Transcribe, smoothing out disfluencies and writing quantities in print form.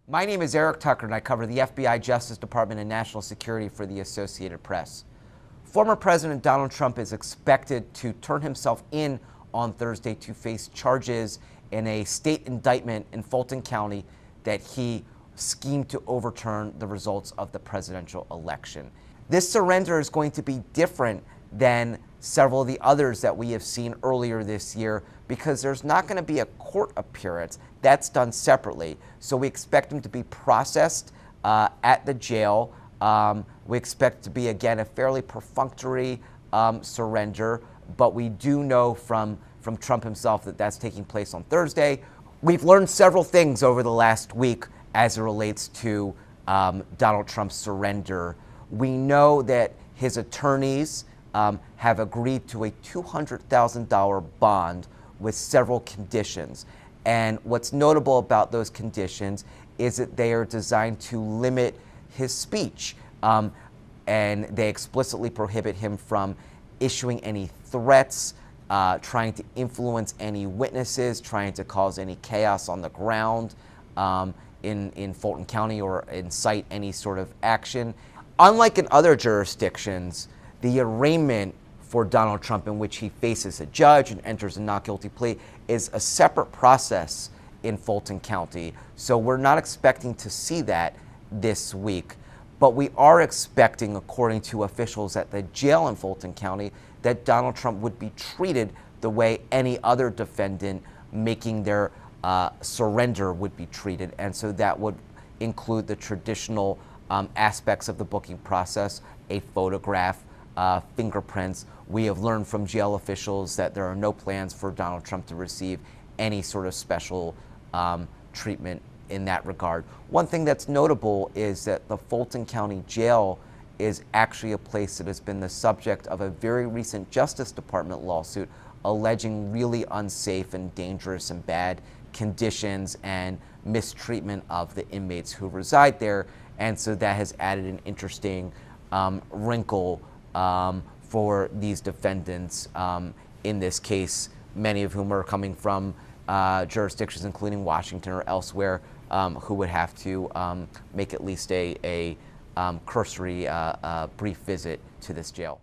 My name is Eric Tucker, and I cover the FBI, Justice Department, and national security for the Associated Press. Former President Donald Trump is expected to turn himself in on Thursday to face charges in a state indictment in Fulton County that he schemed to overturn the results of the presidential election. This surrender is going to be different than several of the others that we have seen earlier this year because there's not going to be a court appearance. That's done separately. So we expect him to be processed at the jail. We expect it to be, again, a fairly perfunctory surrender, but we do know from Trump himself that that's taking place on Thursday. We've learned several things over the last week as it relates to Donald Trump's surrender. We know that his attorneys have agreed to a $200,000 bond with several conditions. And what's notable about those conditions is that they are designed to limit his speech. And they explicitly prohibit him from issuing any threats, trying to influence any witnesses, trying to cause any chaos on the ground in Fulton County or incite any sort of action. Unlike in other jurisdictions, the arraignment for Donald Trump, in which he faces a judge and enters a not guilty plea, is a separate process in Fulton County. So we're not expecting to see that this week. But we are expecting, according to officials at the jail in Fulton County, that Donald Trump would be treated the way any other defendant making their surrender would be treated. And so that would include the traditional aspects of the booking process, a photograph, fingerprints. We have learned from jail officials that there are no plans for Donald Trump to receive any sort of special treatment in that regard. One thing that's notable is that the Fulton County Jail is actually a place that has been the subject of a very recent Justice Department lawsuit alleging really unsafe and dangerous and bad conditions and mistreatment of the inmates who reside there. And so that has added an interesting wrinkle for these defendants in this case, many of whom are coming from jurisdictions including Washington or elsewhere, who would have to make at least a cursory brief visit to this jail.